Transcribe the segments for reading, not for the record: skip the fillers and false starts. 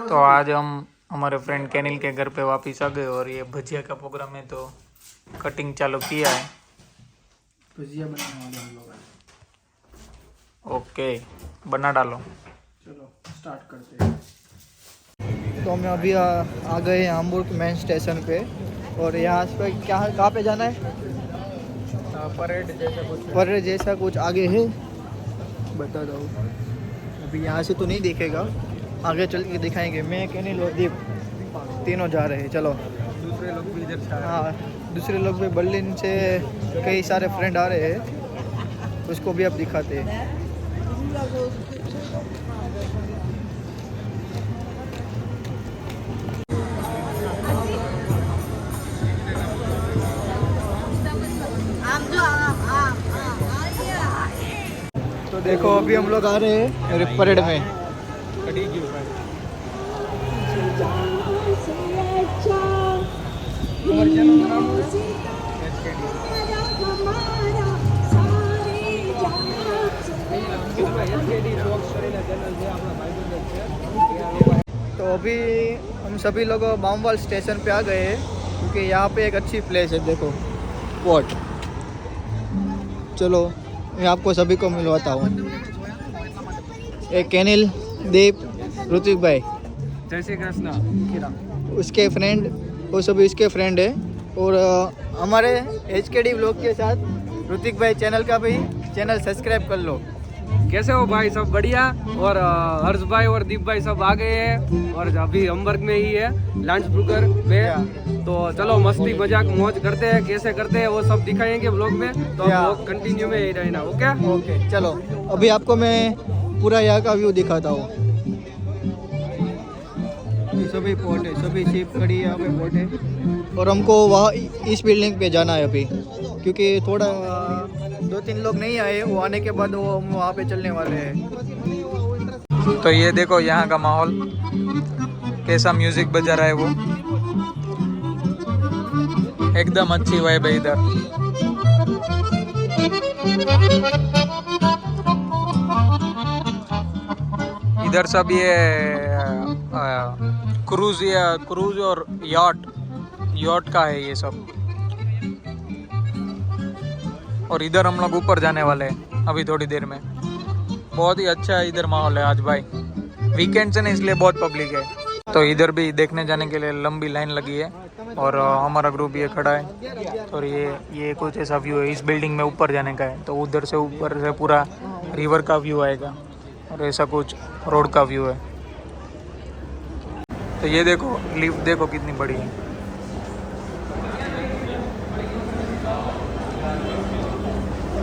तो आज हम हमारे फ्रेंड कैनिल के घर पे वापस आ गए और ये भजिया का प्रोग्राम है तो कटिंग चालू किया है। भजिया बनाने वाले हम लोग हैं। ओके बना डालो। चलो स्टार्ट करते हैं। तो हम अभी आ गए हैं हाम्बुर्ग मेन स्टेशन पे और यहाँ पे कहाँ पे जाना है? परेड जैसा कुछ आगे है, बता दो। अभी यहाँ से तो नहीं दिखेगा, आगे चल के दिखाएंगे। मैं कैनिल और दीप तीनों जा रहे हैं। चलो दूसरे लोग भी इधर से हाँ, दूसरे लोग भी बर्लिन से कई सारे फ्रेंड आ रहे हैं, उसको भी अब दिखाते हैं। तो देखो अभी हम लोग आ रहे हैं परेड में। तो अभी हम सभी लोग बामवाल स्टेशन पे आ गए हैं क्योंकि यहाँ पे एक अच्छी प्लेस है। देखो स्पॉट, चलो मैं आपको सभी को मिलवाता हूँ। एक कैनिल, दीप, ऋतिक भाई, जय श्री कृष्ण, उसके फ्रेंड, वो सभी इसके फ्रेंड है। और हमारे HKD व्लॉग के साथ ऋतिक भाई चैनल का भी चैनल सब्सक्राइब कर लो। कैसे हो भाई? सब बढ़िया। और हर्ष भाई और दीप भाई सब आ गए हैं और अभी हाम्बुर्ग में ही है, लांड्सब्रुकर में। तो चलो मस्ती मजाक मौज करते हैं, कैसे करते हैं वो सब दिखाएंगे व्लॉग में। तो व्लॉग कंटिन्यू में ही रहना। ओके चलो अभी आपको मैं पूरा यहाँ का व्यू दिखाता हूँ। सभी पोर्ट है, सभी शिप खड़ी है यहाँ पे, पोर्ट है। और हमको वहाँ इस बिल्डिंग पे जाना है अभी, क्योंकि थोड़ा 2-3 लोग नहीं आए, वो आने के बाद वो हम वहाँ पे चलने वाले हैं। तो ये देखो यहाँ का माहौल, कैसा म्यूजिक बजा रहा है वो, एकदम अच्छी वाइब है इधर। इधर सब ये क्रूज और यॉट का है ये सब। और इधर हम लोग ऊपर जाने वाले हैं अभी थोड़ी देर में। बहुत ही अच्छा है इधर माहौल है आज भाई, वीकेंड से ना इसलिए बहुत पब्लिक है। तो इधर भी देखने जाने के लिए लंबी लाइन लगी है और हमारा ग्रुप ये खड़ा है। और ये कुछ ऐसा व्यू है, इस बिल्डिंग में ऊपर जाने का है। तो उधर से ऊपर से पूरा रिवर का व्यू आएगा और ऐसा कुछ रोड का व्यू है। तो ये देखो लिफ्ट देखो कितनी बड़ी है।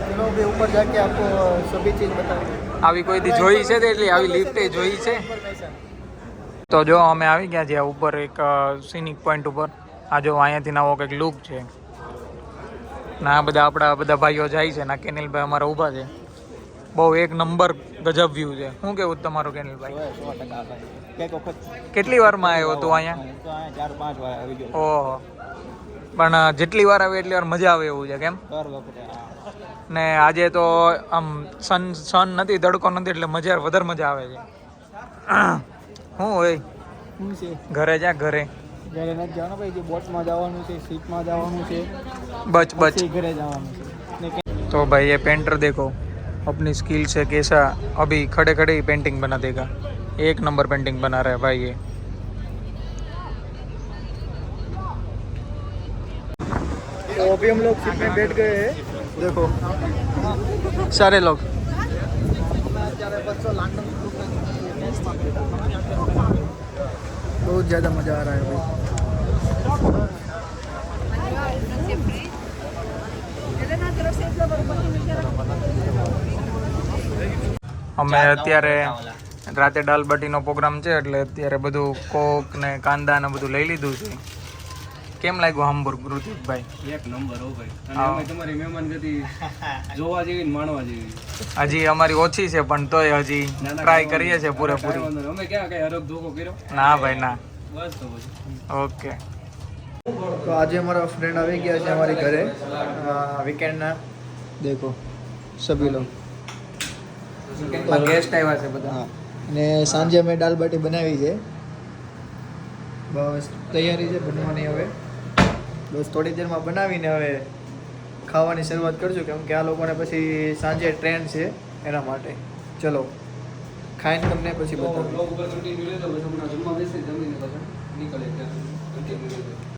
चलो अभी ऊपर जाके आपको सभी चीज़ बताएंगे। આવી કોઈ દી જોઈ છે એટલે આવી લિફ્ટ જોઈ છે? તો જો અમે આવી ગયા છીએ ઉપર એક સિનિક પોઈન્ટ ઉપર। આ જો અહીંયાથી નવો કંઈક લુક છે ના, બધા આપણા બધા ભાઈઓ જાય છે ના, કેનિલભાઈ અમારા ઊભા છે। બહુ એક નંબર ગજબ વ્યૂ છે। શું કેવું તમારું કેનિલભાઈ? કેટલી વારમાં આવ્યો તું અહીંયા? 4-5 વાર આવી ગયો। ઓહો, પણ જેટલી વાર આવે એટલી વાર મજા આવે એવું છે કેમ? ને આજે તો આમ સન નથી, તડકો નથી એટલે વધારે મજા આવે છે। શું હોય ઘરે જા, ઘરે ઘરે નથી જવાનું ભાઈ, જે બોટમાં જવાનું છે, શીપમાં જવાનું છે, बच ઘરે જવાનું છે। तो भाई ये पेंटर देखो अपनी स्किल से कैसा अभी खड़े खड़े ही पेंटिंग बना देगा। एक नंबर पेंटिंग बना रहा है भाई ये। तो अभी हम लोग शिप में बैठ गए हैं। देखो सारे लोग, बहुत ज़्यादा मज़ा आ रहा है भाई। અમે અત્યારે રાતે દાલ બાટીનો પ્રોગ્રામ છે એટલે અત્યારે બધું કોક ને કાંદા ને બધું લઈ લીધું છે। કેમ લાગ્યું હામ્બુર્ગ ઋતિકભાઈ? એક નંબર હો ભાઈ। અને અમે તમારી મહેમાનગતિ જોવા જેવી ને માણવા જેવી। હજી અમારી ઓછી છે પણ તોય હજી ટ્રાય કરીએ છીએ પૂરેપૂરી। અમે ક્યાં કઈ હરક ધોકો કર્યો? ના ભાઈ ના। બસ તો પછી ઓકે। तो आज हमारा फ्रेंड आ गया है हमारे घरे वीकेंड ना। देखो सभी लोग गेस्ट આવ્યા છે બધા। हाँ ने सांजे में दाल बाटी बनावी है બસ તૈયારી છે બનવાની હવે. બસ થોડી દેરમાં બનાવીને હવે ખાવાની શરૂઆત કરજો, કેમ કે આ લોકોને પછી સાંજે ટ્રેન છે એના માટે. ચલો ખાઈને તમને પછી બતાવું. ઉપર કન્ટિન્યુ લેતો પછી હમણાં જમવા બેસી જમીને પછી નીકળે ત્યાં કન્ટિન્યુ લેતો.